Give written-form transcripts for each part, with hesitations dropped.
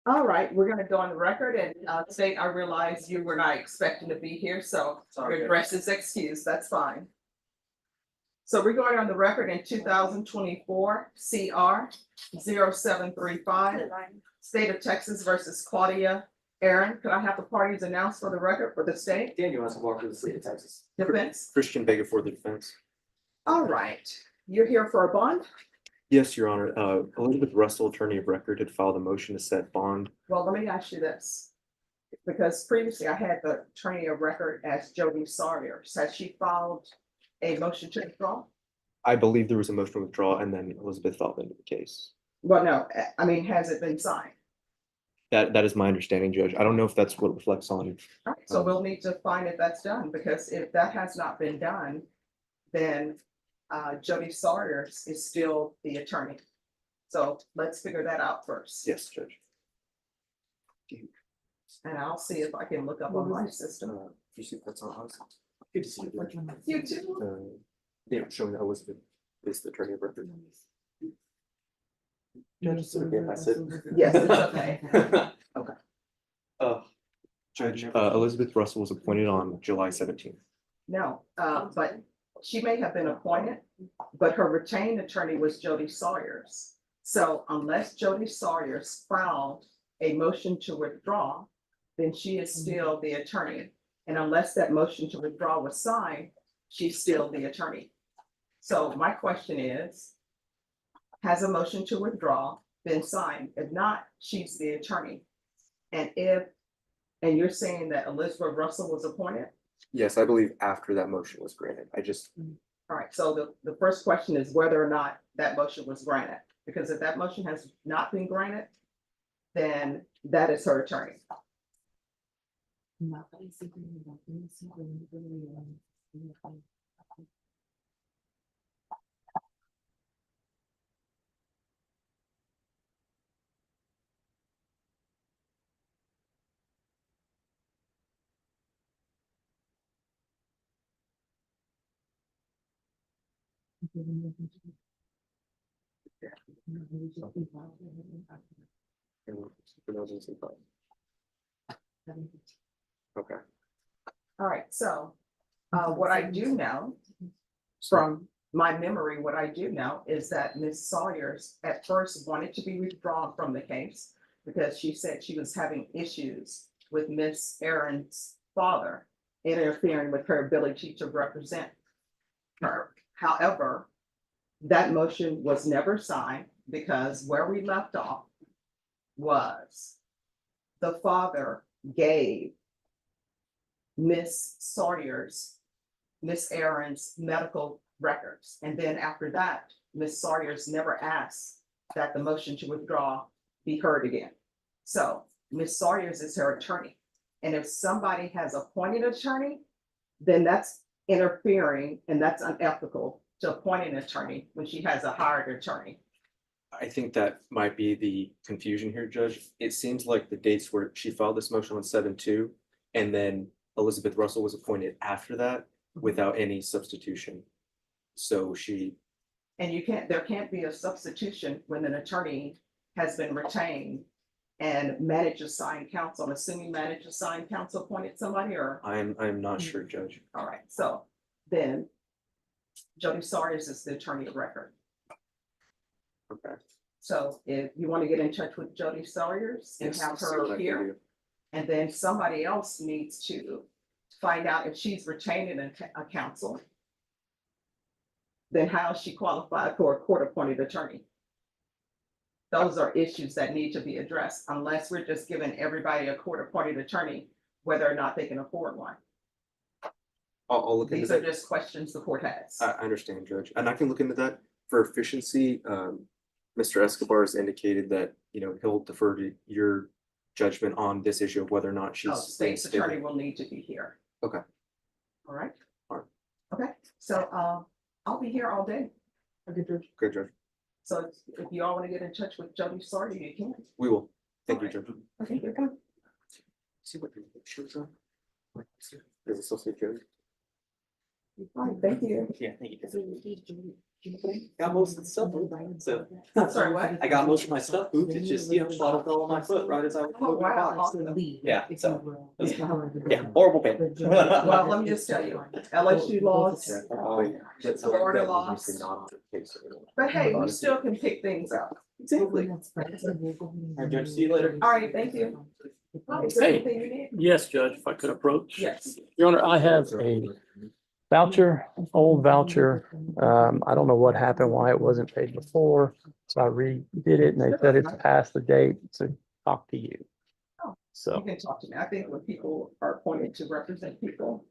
All right, we're gonna go on the record and state I realize you were not expecting to be here, so your address is excused, that's fine. So we're going on the record in 2024 CR 0735, State of Texas versus Claudia Aaron. Could I have the parties announced for the record for the state? Daniel has to walk to the state of Texas. Defense? Christian Vega for the defense. All right, you're here for a bond? Yes, Your Honor. Elizabeth Russell, attorney of record, had filed a motion to set bond. Well, let me ask you this. Because previously I had the attorney of record as Jody Sawyer. Has she filed a motion to withdraw? I believe there was a motion to withdraw and then Elizabeth filed into the case. Well, no, I mean, has it been signed? That is my understanding, Judge. I don't know if that's what reflects on. All right, so we'll need to find if that's done, because if that has not been done, then Jody Sawyer is still the attorney. So let's figure that out first. Yes, Judge. And I'll see if I can look up on my system. You see if that's on us. Good to see you, Judge. You too? Yeah, showing that Elizabeth is the attorney of record. Judge, is it okay if I sit? Yes, it's okay. Okay. Judge, Elizabeth Russell was appointed on July 17th. No, but she may have been appointed, but her retained attorney was Jody Sawyers. So unless Jody Sawyers filed a motion to withdraw, then she is still the attorney. And unless that motion to withdraw was signed, she's still the attorney. So my question is, has a motion to withdraw been signed? If not, she's the attorney. And you're saying that Elizabeth Russell was appointed? Yes, I believe after that motion was granted. All right, so the first question is whether or not that motion was granted, because if that motion has not been granted, then that is her attorney. Okay. All right, so what I do know from my memory, what I do know is that Ms. Sawyers at first wanted to be withdrawn from the case because she said she was having issues with Ms. Aaron's father interfering with her ability to represent her. However, that motion was never signed because where we left off was the father gave Ms. Aaron's medical records. And then after that, Ms. Sawyers never asked that the motion to withdraw be heard again. So Ms. Sawyers is her attorney. And if somebody has appointed an attorney, then that's interfering and that's unethical to appoint an attorney when she has a hired attorney. I think that might be the confusion here, Judge. It seems like the dates where she filed this motion on 7/2, and then Elizabeth Russell was appointed after that without any substitution. So And there can't be a substitution when an attorney has been retained and manager assigned counsel. I'm assuming manager assigned counsel appointed somebody, or? I'm not sure, Judge. All right, so then Jody Sawyers is the attorney of record. Okay. So if you want to get in touch with Jody Sawyers and Yes, have see what I her can here, do. and then somebody else needs to find out if she's retaining a counsel, then how is she qualified for a court-appointed attorney? Those are issues that need to be addressed, unless we're just giving everybody a court-appointed attorney, whether or not they can afford one. I'll look into These are that. just questions the court has. I understand, Judge, and I can look into that. For efficiency, Mr. Escobar has indicated that, he'll defer to your judgment on this issue of whether or not she's Oh, staying state's stable. attorney will need to be here. Okay. All right. All right. Okay, so I'll be here all day. Okay, Judge. Good, Judge. So if you all want to get in touch with Jody Sawyer, you can. We will. Thank you, All right. Judge. Okay, here come. See what the pictures are. Does it still say Jody? All right, thank you. Yeah, thank you. Got most of the stuff moved, so. I'm sorry, what? I got most of my stuff moved, it's just, bottle fell on my foot right as I was Oh, moving the wow, box. awesome. Yeah, so, yeah, horrible pain. Well, let me just tell you, LSU lost, Florida lost, but hey, we still can pick things up. Exactly. All right, Judge, see you later. All right, thank you. Is there Hey. anything you need? Yes, Judge, if I could approach. Yes. Your Honor, I have a voucher, old voucher. I don't know what happened, why it wasn't paid before. So I redid it and they said it's past the date to talk to you. You So, can talk to me. I think when people are appointed to represent people,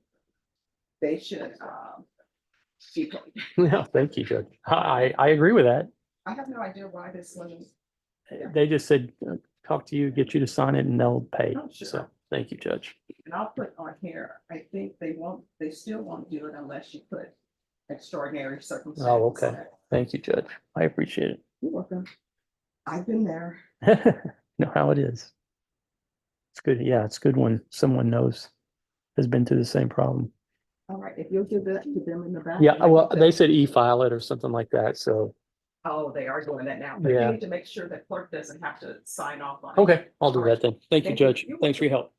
they should, be paid. yeah, thank you, Judge. I agree with that. I have no idea why this one. They just said, talk to you, get you to sign it and they'll pay. Oh, sure. So, thank you, Judge. And I'll put on here, I think they still won't do it unless you put extraordinary circumstances. Oh, okay. Thank you, Judge. I appreciate it. You're welcome. I've been there. Know how it is. It's good. Yeah, it's good when someone knows, has been through the same problem. All right, if you'll give that to them in the back. Yeah, well, they said e-file it or something like that, so, Oh, they are doing that now, but you Yeah. need to make sure that clerk doesn't have to sign off on it. okay, I'll do that then. Thank you, Thank you. Judge. You're Thanks for your help.